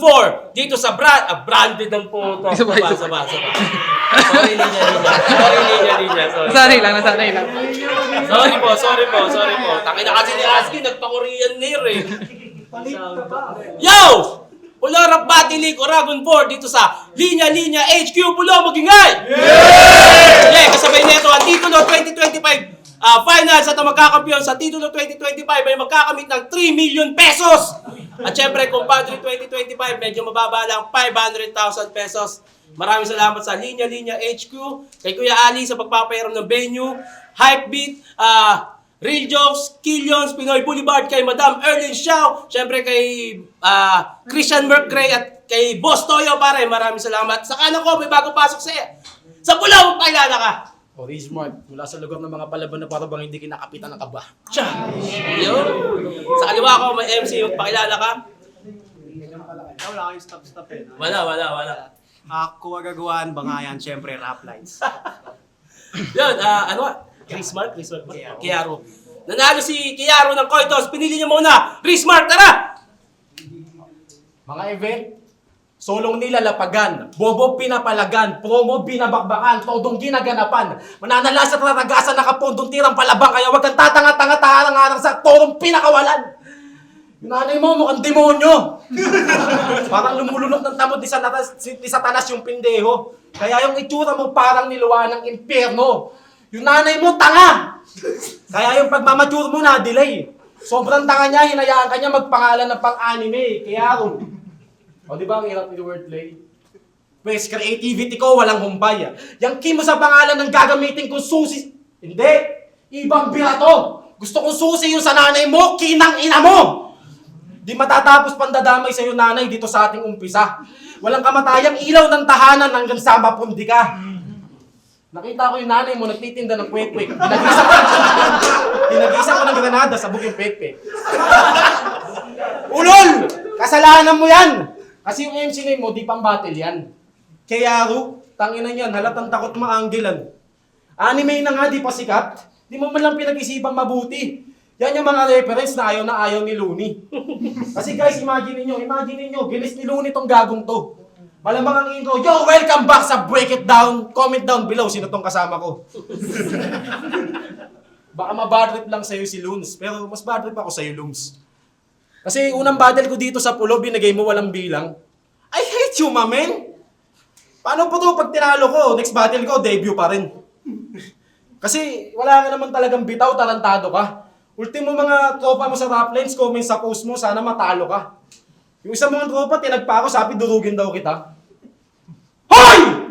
4 dito sa branded ng po to. Sabay. Sorry, linya. Nasanay lang. Sorry po. Taki na kasi ni Aski, nagpa-Korean Nair eh. Yo! Pularap Batilik, Oragon 4 dito sa Linya HQ Pulo Magingay! Yeah! Kasabay nito ang titulo 2025 finals at ang magkakampiyon sa titulo 2025 ay magkakamit ng 3 million pesos! At syempre, kumpadre 2025, medyo mababa lang 500,000 pesos. Maraming salamat sa Linya HQ, kay Kuya Ali sa pagpapairam ng venue, Hypebeat, Real Jokes, Killions, Pinoy Boulevard, kay Madam Erlyn Xiao, syempre kay Christian Mercray at kay Boss Toyo pare, maraming salamat. Sa kanan ko, may bago pasok sa Pulaw, pakilala ka. Smart, mula sa lugar ng mga palaban na parang hindi kinakapitan ng kaba. Tsa! Yun. Sa kaliwa ko, may MC, pakilala ka. Wala kayong stop eh. Wala. Ako agagawan, bangayan, syempre, rap lines. Yun, Chris Mark? Kiaro. Nanalo si Kiaro ng Coitos, pinili niya muna. Chris Mark, tara! Mga event, solong nilalapagan, bobo pinapalagan, promo binabakbakan, todong ginaganapan, mananalas at raragasan, nakapondong tirang palabang, kaya wag kang tatanga-tanga taharang-harang sa torong pinakawalan. Yung nanay mo, mukhang demonyo. Parang lumulunok ng tamod ni Satanas yung pindeho. Kaya yung itsura mo parang niluwa ng impyerno. Yung nanay mo, tanga! Kaya yung pagmamature mo na, delay. Sobrang tanga niya, hinayaan ka niya magpangalan ng pang-anime. Kaya o di ba ang hirap ni wordplay? Pues, creativity ko, walang humpay. Yang key mo sa pangalan ng gagamitin kong susi. Hindi! Ibang bira to! Gusto kong susi yung sa nanay mo, kinang ina mo! Di matatapos pandadamay sa iyo nanay dito sa ating umpisa. Walang kamatayang ilaw ng tahanan hanggang sa mapundi ka. Nakita ko yung nanay mo nagtitinda ng kwek-kwek. Pinag-isa ko ng granada sa bugyong pekpek. Ulol! Kasalanan mo yan! Kasi yung MC name mo, di pang battle yan. Kaya tangina niyan, halatang takot maanggilan. Anime na nga, di pa sikat. Di mo man lang pinag-isipang mabuti. Yan yung mga reference na ayaw ni Looney. Kasi guys, imagine niyo, ginis ni Looney tong gagong to. Malamang ang intro, yo, welcome back sa Break It Down. Comment down below, sino tong kasama ko. Baka ma-bad trip lang sa'yo si Loons, pero mas bad trip ako sa'yo, Looms. Kasi unang battle ko dito sa Pulo, binigay mo walang bilang. I hate you, mamen! Paano po to pag tinalo ko, next battle ko, debut pa rin. Kasi wala ka naman talagang bitaw, tarantado ka. Ultimo mga tropa mo sa rap lines, comment sa post mo, sana matalo ka. Yung isang mga tropa, tinagpa ako, sabi durugin daw kita. Hoy!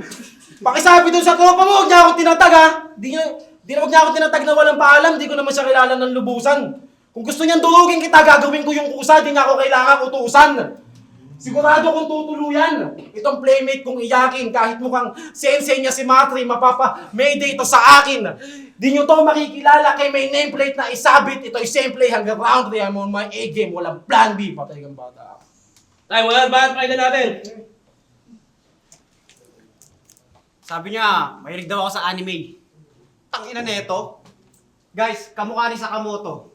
Pakisabi dun sa tropa mo, huwag niya ako tinatag ha. Huwag niya ako tinatag na walang paalam, di ko naman siya kilala ng lubusan. Kung gusto niyang durugin kita, gagawin ko yung kusa, di niya ako kailangan utusan. Sigurado kong tutuluyan. Itong playmate kong iyakin, kahit mukhang sensei niya si Matri, mapapa-mayday ito sa akin. Di nyo to makikilala kay may nameplate na isabit. Ito simple hanggang round 3. I'm on my A-game. Walang plan B. Patay kang bata. Tayo, wala ba? Pakinggan natin. Sabi niya, mahilig daw ako sa anime. Tangina neto. Guys, kamukha ni Sakamoto.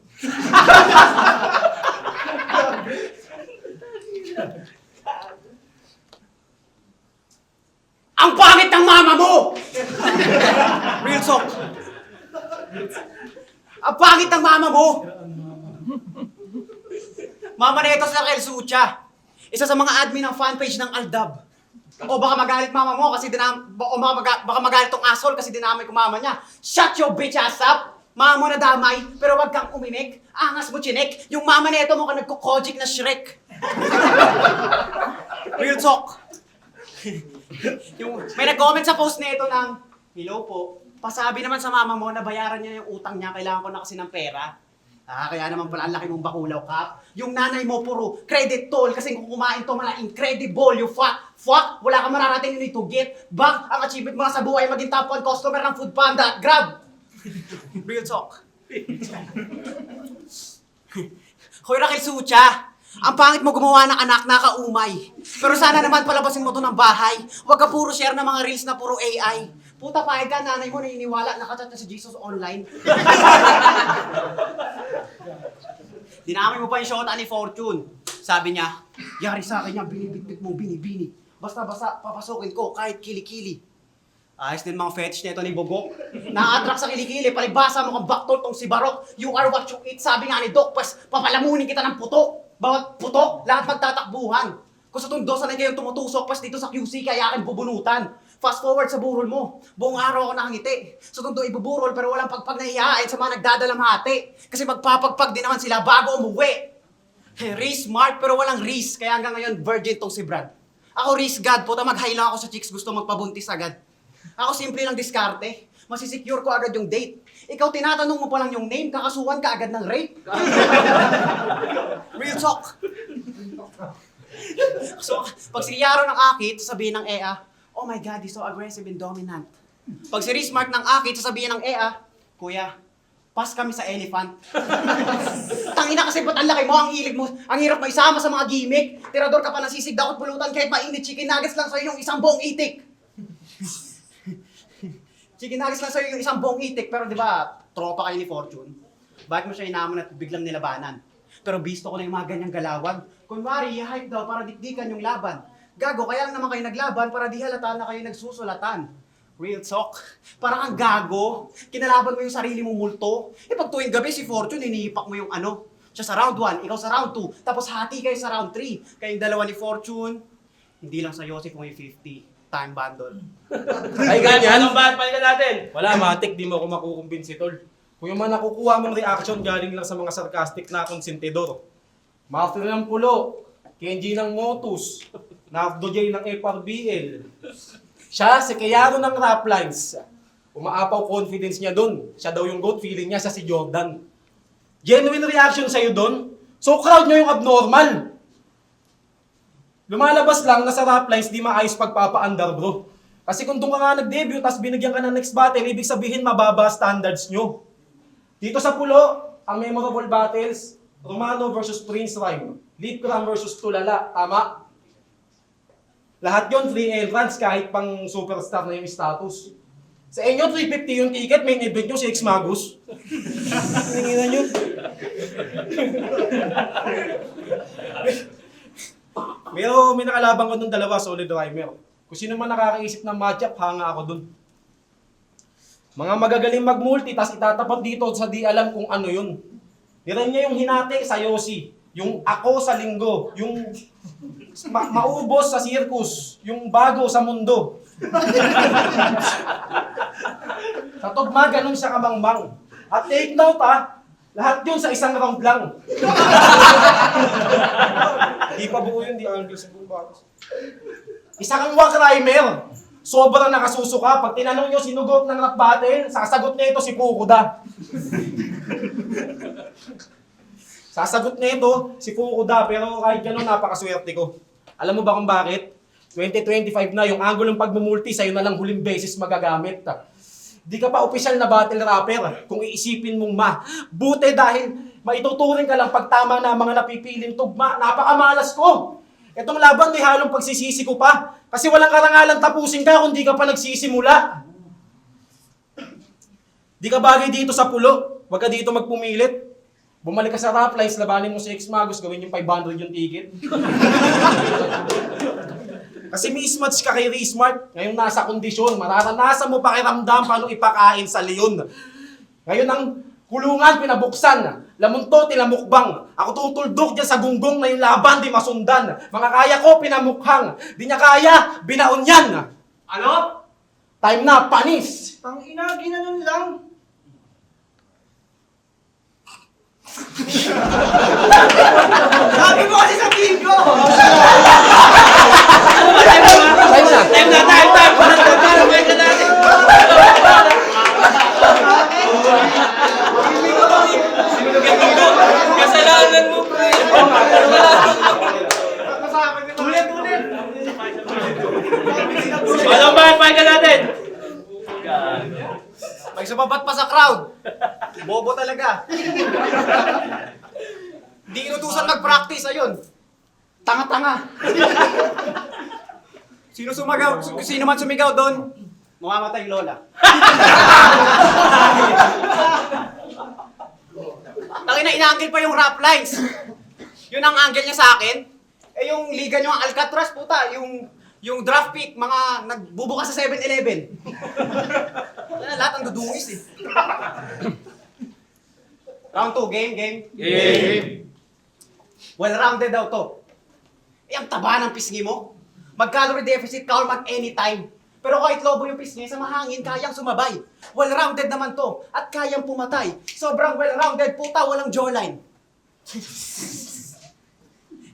Ang pangit ng mama mo! Real talk. Ang pangit ng mama mo! Mama na ito si Raquel Sucha. Isa sa mga admin ng fanpage ng Aldab. O baka magalit mama mo kasi baka magalit tong asshole kasi dinamay ko mama niya. Shut your bitch ass up! Mama mo na damay, pero wag kang uminig. Angas mo chinek. Yung mama na ito mukhang nagkukojik na Shrek. Real talk. May nag-comment sa post nito ng, hello po, pasabi naman sa mama mo na bayaran niya yung utang niya, kailangan ko na kasi ng pera. Kaya naman pala ang laki mong bakulaw, Kap. Yung nanay mo puro credit toll kasi kung kumain to mala incredible, you fuck, wala ka mararating, you need to get back. Ang achievement mo sa buhay, maging top 1 customer ng Food Panda, grab! Real talk. Hoy, Raquel Sucha, ang pangit mo gumawa ng anak na kaumay. Pero sana naman palabasin mo to ng bahay. Huwag ka puro share ng mga reels na puro AI. Puta pahig ka, nanay mo naniniwala, nakachat na si Jesus online. Dinamay mo pa yung shota ni Fortune. Sabi niya, yari sa akin yan, binibitbit mo, binibini. Basta-basta, papasukin ko kahit kili-kili. Ayos din mga fetish nito ni Bogok. Na-attract sa kilikili, palibasa mo kang baktol tong si Barok. You are what you eat, sabi nga ni Doc, pues papalamunin kita ng putok. Bawat putok, lahat magtatakbuhan. Kung sa tundosan na kayong tumutusok, pas dito sa QC, kaya akin bubunutan. Fast forward sa burol mo. Buong araw ako nakangiti. Sa tundo ibuburol, pero walang pagpag na ihain sa mga nagdadalamhati. Kasi magpapagpag din naman sila bago umuwi. Risk smart, pero walang risk. Kaya hanggang ngayon, virgin tong si Brad. Ako risk God, puta mag-high lang ako sa chicks, gusto magpabuntis agad. Ako simple lang diskarte. Masisecure ko agad yung date. Ikaw tinatanong mo pa lang yung name, kakasuhan ka agad ng rape. Real talk. So, pag si Yaro ng akit, sasabihin ng Ea, oh my God, he's so aggressive and dominant. Pag si Rismark ng akit, sasabihin ng Ea, Kuya, pas kami sa elephant. Tangina kasi ba't ang laki mo, ang hilig mo, ang hirap mo isama sa mga gimmick. Tirador ka pa nasisig, dapat pulutan kahit mainit, chicken nuggets lang sa'yo yung isang buong itik. Chicken nuggets lang sa'yo yung isang buong itik, pero di ba, tropa kayo ni Fortune? Bakit mo siya inamon at biglang nilabanan? Pero bisto ko na yung mga ganyang galawan. Kunwari, i-hype daw para dikdikan yung laban. Gago, kaya lang naman kayo naglaban para di halata na kayo nagsusulatan. Real talk. Parang ang gago. Kinalaban mo yung sarili mong multo. Eh pag tuwing gabi si Fortune, iniipak mo yung ano. Siya sa round 1, ikaw sa round 2. Tapos hati kayo sa round 3. Kayong dalawa ni Fortune. Hindi lang sa Yosef mo yung 50. Time bundle. Ay, ganyan. Anong bad palitan natin? Wala, matik, di mo ako makukumbinsi, tol. Kung yung mga nakukuha mong reaction galing lang sa mga sarcastic na konsentidor. Master ng Pulo, Kenji ng Motus, Nardo J ng FRBL. Siya, si Kayaro ng Rap Lines. Umaapaw confidence niya dun. Siya daw yung GOAT, feeling niya siya si Jordan. Genuine reaction sa'yo dun. So crowd nyo yung abnormal. Lumalabas lang na sa Rap Lines, di maayos pagpapa-under, bro. Kasi kung doon ka nga nag-debut, tapos binigyan ka ng next battle, ibig sabihin mababa standards nyo. Dito sa Pulo, ang memorable battles, Romano versus Prince Rhyme, Lipcram versus Tulala, tama? Lahat yon free entrance kahit pang superstar na yung status. Sa inyo, 350 yung ticket, main event nyo si X Magus. Hininginan nyo. Pero may nakalaban ko nung dalawa, solid rhymer. Kung sino man nakakaisip ng matchup, hanga ako dun. Mga magagaling mag-multi, tas itatapat dito sa di alam kung ano yun. Niran niya yung hinati sa Yossi, yung ako sa linggo, yung maubos sa circus, yung bago sa mundo. Sa tugma, ganun siya kamangmang. At take note lahat yun sa isang round lang. Di pa buo yun, di angle sa buong batas. Isa kang wak rhymer. Sobrang nakasusuka. Pag tinanong nyo sino GOAT ng rap battle, sasagot na ito si Fukuda. Sasagot na ito si Fukuda, pero kahit gano'n napakaswerte ko. Alam mo ba kung bakit? 2025 na, yung anggulong pagmumulti, sa'yo na lang huling beses magagamit. Di ka pa opisyal na battle rapper kung iisipin mong buti dahil maituturing ka lang pag tama na mga napipiling tugma. Napakamalas ko! Itong laban may halong pagsisisi ko pa. Kasi walang karangalan tapusin ka kung di ka pa nagsisimula. Di ka bagay dito sa Pulo. Huwag ka dito magpumilit. Bumalik ka sa Rap Lines, labanin mo si X Magus, gawin yung 500 yung ticket. Kasi mismatch ka kay Rismart. Ngayon nasa kondisyon, mararanasan mo pakiramdam paano ipakain sa leon. Ngayon ang kulungan pinabuksan. Lamunto, tilamukbang. Ako tutuldok dyan sa gunggong na yung laban di masundan. Mga kaya ko, pinamukhang. Di niya kaya, binaon yan. Ano? Time na, panis. Ang ina, ginanon lang. Sabi mo kasi sa bingo! Time na. Time na, time! Para palitan natin. Kasalanan mo, pre. Ulit! Anong bad palitan natin? May sumabat pa sa crowd. Bobo talaga. Di inutusan mag-practice, ayun. Tanga-tanga. Sino man sumigaw doon, mamamatay lola. Tangina, inaanggil pa yung Rap Lines. Yun ang angle niya sa akin. Eh yung liga nyo ang Alcatraz, puta, yung draft pick, mga nagbubukas sa 7-Eleven. Yan, lahat ang dudungis eh. Round 2, game. Well-rounded daw to. Eh, ang taba ng pisngi mo. Mag-calorie deficit ka or mag-anytime. Pero kahit lobo yung pisngi, sa mahangin, kayang sumabay. Well-rounded naman to. At kayang pumatay. Sobrang well-rounded, puta, walang jawline.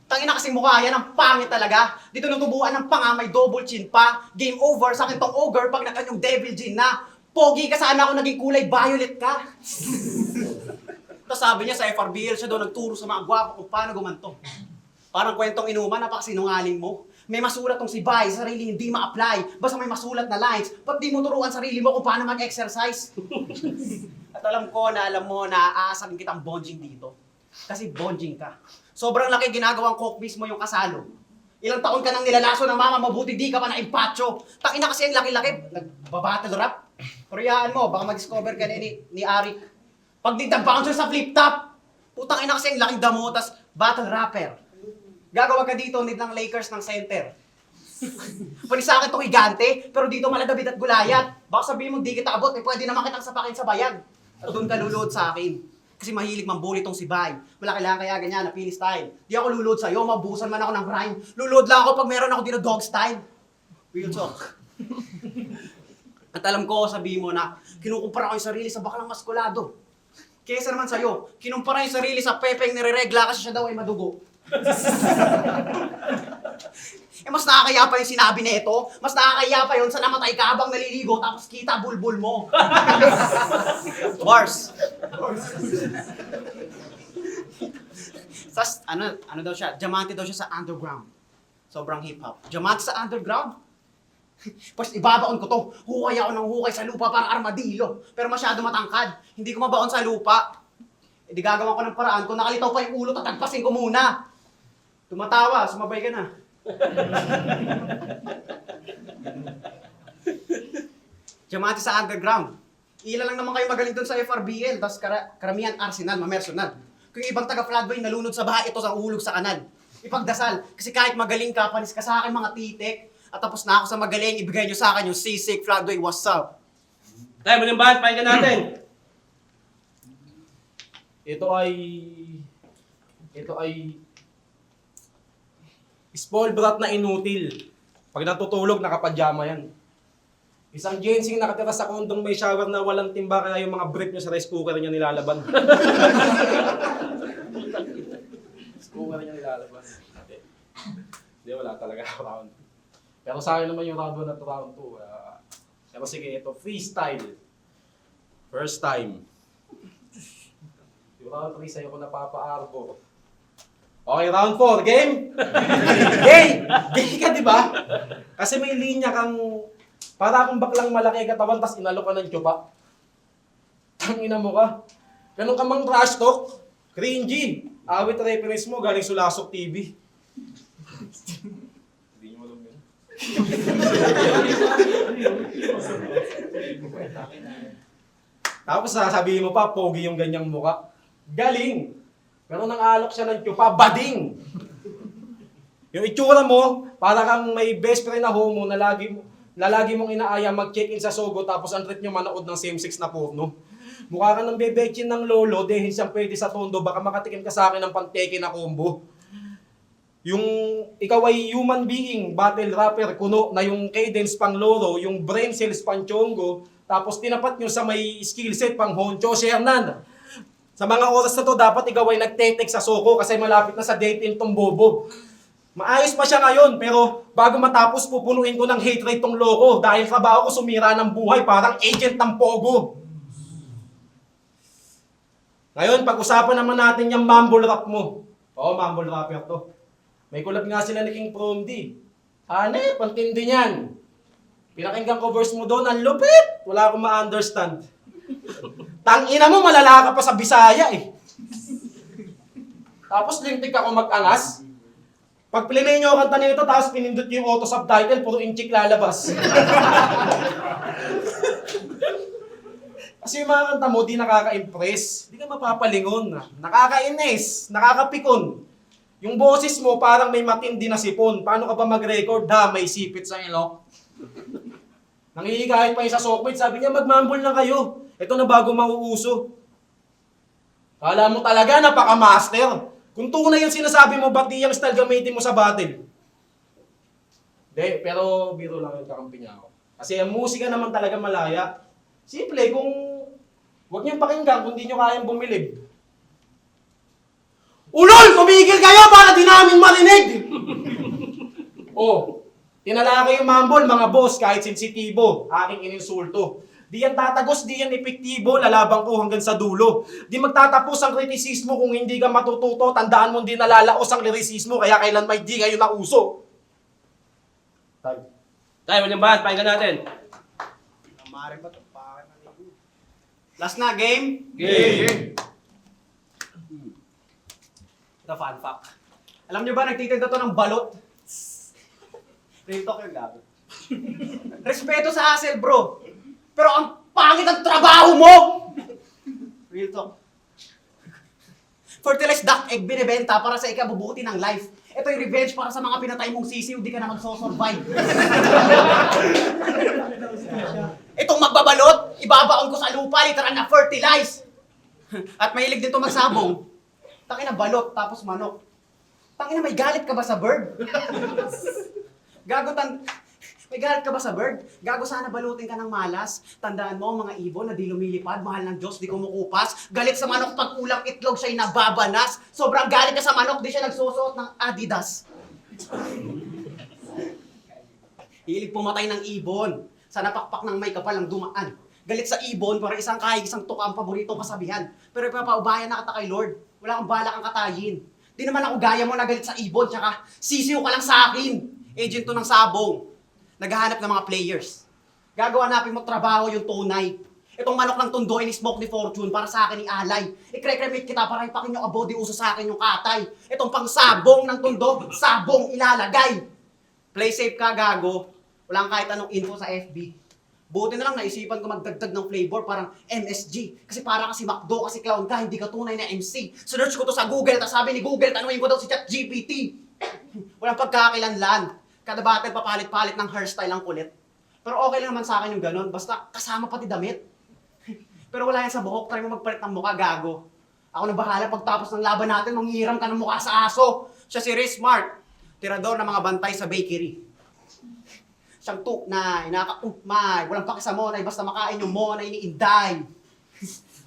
Tangina kasing mukha yan, ang pangit talaga. Dito natubuan ng panga, may double chin pa. Game over, sa akin tong ogre pag nakanyong devil gin na. Pogi ka, sana ako naging kulay violet ka. Tapos sabi niya sa FRBL siya daw nagturo sa mga gwapo kung paano gumanto. Parang kwentong inuman, napakasinungaling mo. May masulat tong si Bay, sarili hindi ma-apply. Basta may masulat na lines. Ba't di mo turuan sarili mo kung paano mag-exercise? At alam ko na alam mo na aasakin kitang bonjing dito. Kasi bonjing ka. Sobrang laki ginagawang coke mismo yung kasalo. Ilang taon ka nang nilalaso ng mama, mabuti di ka pa na impacho. Takina kasi ang laki-laki, nagbabattle rap. Koreaan mo, baka ma-discover ka ni Arik. Pag di bouncer sa flip top, putang ina kasi ang laking damo, tas battle rapper. Gagawa ka dito, need ng Lakers ng center. Pwede sa akin itong higante, pero dito maladabit at gulayat. Baka sabihin mo, di kita abot, eh pwede naman kitang sapakin sa bayan. At doon ka lulod sa akin. Kasi mahilig mambuli tong si Bay. Wala kailangan kaya ganyan, napili style. Di ako lulod sa'yo, mabusan man ako ng rhyme. Lulod lang ako pag meron ako dito dog style. Real talk. At alam ko, sabihin mo na, kinukumpara ko yung sarili sa baklang maskulado. Kesa naman sa'yo, kinumpara yung sarili sa pepeng nireregla kasi siya daw ay madugo. Eh mas nakakaya pa yung sinabi nito, mas nakakaya pa yun sa namatay ka habang naliligo tapos kita bulbul mo. Bars. Tapos ano daw siya, diamante daw siya sa underground. Sobrang hip-hop. Diamante sa underground? Pues ibabaon ko to. Hukay ako ng hukay sa lupa para armadillo. Pero masyado matangkad. Hindi ko mabaon sa lupa. E di gagawan ko ng paraan. Kung nakalitaw pa yung ulo, tatagpasin ko muna. Tumatawa, sumabay ka na. Diamante sa underground. Ilan lang naman kayo magaling doon sa FRBL, tapos karamihan Arsenal, mamersonal. Kung yung ibang taga-Floodway nalunod sa baha, ito sa hulog sa kanal. Ipagdasal, kasi kahit magaling ka, panis ka sa akin mga titik, at tapos na ako sa magaling, ibigay nyo sa akin yung sisig, Floodway, what's up? Tayo, muling bahan, pakinggan natin. Ito ay small brat na inutil. Pag natutulog, nakapadyama yan. Isang ginseng nakatira sa kondong may shower na walang timba, kaya yung mga brief niya sa rice cooker niya nilalaban. Rice cooker niya nilalaban. Hindi, wala talaga round. Pero sa akin naman yung round 1 at round 2. Pero sige, ito, freestyle. First time. Yung round 3 sa'yo ko napapa-arbor. Okay, round 4. Game? Game! Game ka, di ba? Kasi may linya kang, para akong baklang malaki katawan, tas inalok ka ng tsupa. Tangina mo ka. Ganun ka mang trash talk. Cringy. Awit reference mo, galing Sulasok TV. Hindi nyo alam yun. Tapos sasabihin mo pa, pogi yung ganyang muka. Galing! Pero nang alok siya ng tsupa, bading! Yung itsura mo, para kang may best friend na homo na lagi mong inaaya mag-check-in sa Sogo tapos ang trip nyo manood ng same-sex na porno. Mukha ka ng bebechin ng lolo, dahil siyang pwede sa tondo, baka makatikim ka sa akin ng panteke na combo. Yung ikaw ay human being, battle rapper, kuno na yung cadence pang loro, yung brain cells pang chongo, tapos tinapat nyo sa may skill set pang honcho, Shernan. Sa mga oras na to, dapat ikaw ay nagtetek sa Soko kasi malapit na sa date in tong bobo. Maayos pa siya ngayon, pero bago matapos, pupunuin ko ng hate rate tong loko dahil trabaho ko sumira ng buhay parang agent ng Pogo. Ngayon, pag-usapan naman natin yung mumble rap mo. Oo, mumble rapper to. May collab nga sila ni King From D. Pantindi niyan. Pinakinggan ko verse mo doon, ang lupit! Wala akong ma-understand. Tangina mo, malala ka pa sa Bisaya eh. Tapos lintik ako mag-angas. Pag plinay nyo ang kanta nito, tapos pinindot nyo yung auto-subtitle, puro inchik lalabas. Kasi yung mga kanta mo, di nakaka-impress. Di ka mapapalingon. Nakakainis, nakakapikon. Yung boses mo parang may matindi na sipon. Paano ka ba mag-record? Ha, may sipit sa ilok. Nangihikayat pa yung sa Sokbit. Sabi niya, magmambol na kayo. Ito na bago mauuso. Kala mo talaga, napaka-master. Kung tunay yung sinasabi mo, ba't di yung style gamitin mo sa battle? Hindi, pero biro lang yung kakampi niya ako. Kasi ang musika naman talaga malaya. Simple, kung huwag niyong pakinggan kung di niyo kayang bumilib. Ulol! Tumigil kayo para di namin marinig! Oh, tinala kayo mambol, mga boss, kahit sensitibo. Aking ininsulto. Di yan tatagos, di yan epektibo, lalabang ko hanggang sa dulo. Di magtatapos ang kritisismo kung hindi ka matututo, tandaan mo hindi nalalaos ang lirisismo, kaya kailan may di kayo nauso. Tayo, walang bahat, pakinggan natin. Mare ba ito? Last na, game? Game! The fun fact. Alam nyo ba, nagtitinda to ng balot? Real talk yung gabi. Respeto sa hustle, bro. Pero ang pangit ang trabaho mo! Real talk. Fertilized duck egg binibenta para sa ikabubuti ng life. Ito yung revenge para sa mga pinatay mong sisiw, di ka na magsosurvive. Itong magbabalot, ibabaon ko sa lupa, literal na fertilize. At mahilig din to magsabong. Tangina balot, tapos manok. Tangina, may galit ka ba sa bird? May galit ka ba sa bird? Gago, sana balutin ka ng malas. Tandaan mo, mga ibon na di lumilipad, mahal ng Diyos, di kumukupas. Galit sa manok pag ulang itlog siya'y nababanas. Sobrang galit ka sa manok, di siya nagsusuot ng Adidas. Hilig pumatay ng ibon. Sa napakpak ng may kapalang dumaan. Galit sa ibon, para isang kahig, isang tuka ang paboritong kasabihan. Pero ipapaubayan na kita kay Lord. Wala kang balak ang katayin. Di naman ako gaya mo na galit sa ibon, tsaka sisiw ka lang sa akin. Agent to ng sabong. Naghahanap ng mga players. Gagawa napin mo trabaho yung tunay. Itong manok ng tundo ni Smoke ni Fortune para sa akin ni Alay. Ikre-cremate kita para ipakin yung abodi uso sa akin yung katay. Itong pang sabong ng tundo, sabong ilalagay. Play safe ka, gago. Wala kang kahit anong info sa FB. Buti na lang naisipan ko magdagdag ng flavor parang MSG. Kasi para kasi McDo, kasi clown ka, hindi ka tunay na MC. Search ko to sa Google, tapos sabi ni Google, tanungin ko daw si ChatGPT. Walang pagkakakilanlan. Kada battle papalit-palit ng hairstyle ang kulit. Pero okay lang naman sa akin yung ganun, basta kasama pati damit. Pero wala yan sa buhok, try mo magpalit ng mukha, gago. Ako na bahala, pagtapos ng laban natin, manghihiram ka ng mukha sa aso. Siya si Riz Smart, tirador ng mga bantay sa bakery. Siyang walang paki sa monay, basta makain yung monay ni Inday.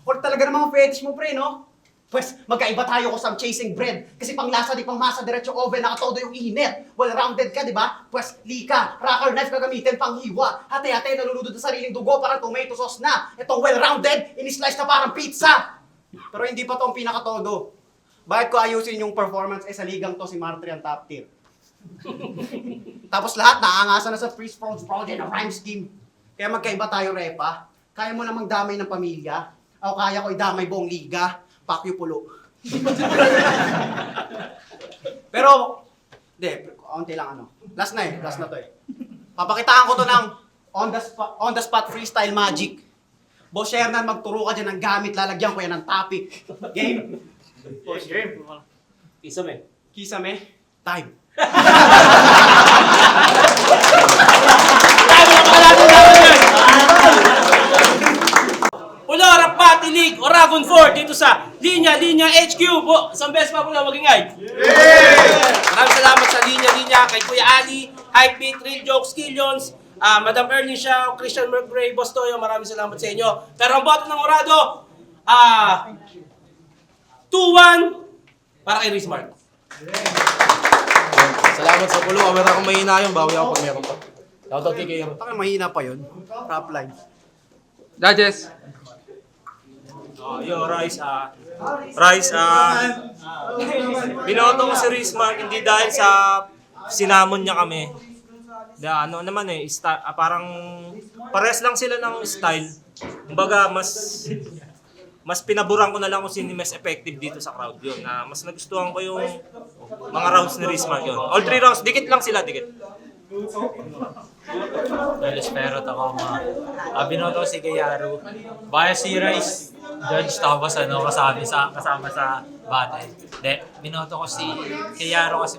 Or talaga ng mga fetish mo, pre, no? Pues, magkaiba tayo ko sa chasing bread. Kasi pang lasa, di pang masa, diretso oven, nakatodo yung init. Well-rounded ka, di ba? Pues, lika, rocker knife gagamitin pang hiwa. Hati-hati, naluludod sa sariling dugo, parang tomato sauce na. Itong well-rounded, in-slice na parang pizza. Pero hindi pa to ang pinakatodo. Bakit ko ayusin yung performance sa ligang to si Martry ang top tier? Tapos lahat, naangasan na sa freeze project na rhyme scheme. Kaya magkaiba tayo, Repa. Kaya mo namang damay ng pamilya. Ako kaya ko idamay buong liga. Pakyo pulo. Pero, onti lang ano. Last na to eh. Papakitaan ko to ng on the spot freestyle magic. Boss Hernan, magturo ka dyan ng gamit, lalagyan ko yan ng topic. Game? Boss, game. Kisame. Kisame? Time. Ulorap Battle League, Oragon 4 dito sa Linya HQ. Isang beses pa po na magingay. Maraming salamat sa Linya, kay Kuya Ali, Hypebeat, Real Jokes, Killions, Madam Ernie Shaw, Christian Mercury, Boss Toyo, maraming salamat sa inyo. Pero ang boto ng Orado, 2-1 para kay Riz Smart. Salamat sa pulo. Aware akong mahina yun. Bawi ako pag meron pa. Shoutout kay Kayo. Takang mahina pa yun. Rap line. Judges. Yo, Rice, binoto ko si Riz Mark hindi dahil sa sinamon niya kami. Ano naman eh, parang pares lang sila ng style. Kumbaga, mas pinaburan ko na lang kung sino mas effective dito sa crowd yun. Mas nagustuhan ko yung mga rounds ni Riz Mark yun. All 3 rounds, dikit lang sila, dikit. Well, espero ako binoto ko si Kayaru. Bias si Rice, judge tapos kasama sa battle. De, binoto ko si Kayaro kasi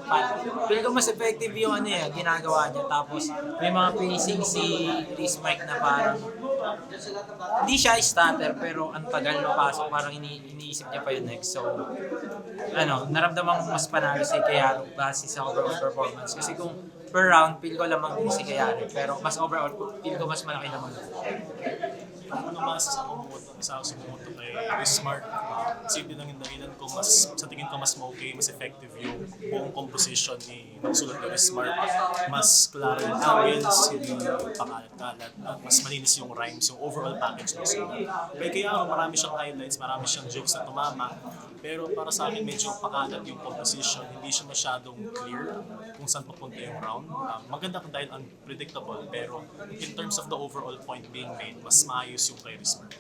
feel ko mas effective yung ano ginagawa niya. Tapos may mga pacing si Reese Mike na parang hindi siya starter pero ang tagal mapasok, parang iniisip niya pa yung next. So naramdaman ko mas panalo si Kayaro base sa overall performance. Kasi kung per round, feel ko lamang din si Kayaro. Pero mas overall, feel ko mas malaki naman. Ano naman sa sumuto kay Smart, simple lang yung dahilan kung mas, sa tingin ko mas okay, mas effective yung buong composition ni sulat ni Smart. Mas klaro yung angles, hindi pakalat-kalat, at mas malinis yung rhymes, yung overall package ng sulat. Kaya marami siyang highlights, marami siyang jokes na tumama, pero para sa akin medyo pakalat yung composition, hindi siya masyadong clear kung saan papunta yung round. Maganda kung dahil unpredictable, pero in terms of the overall point being made, mas maayos yung kay Smart.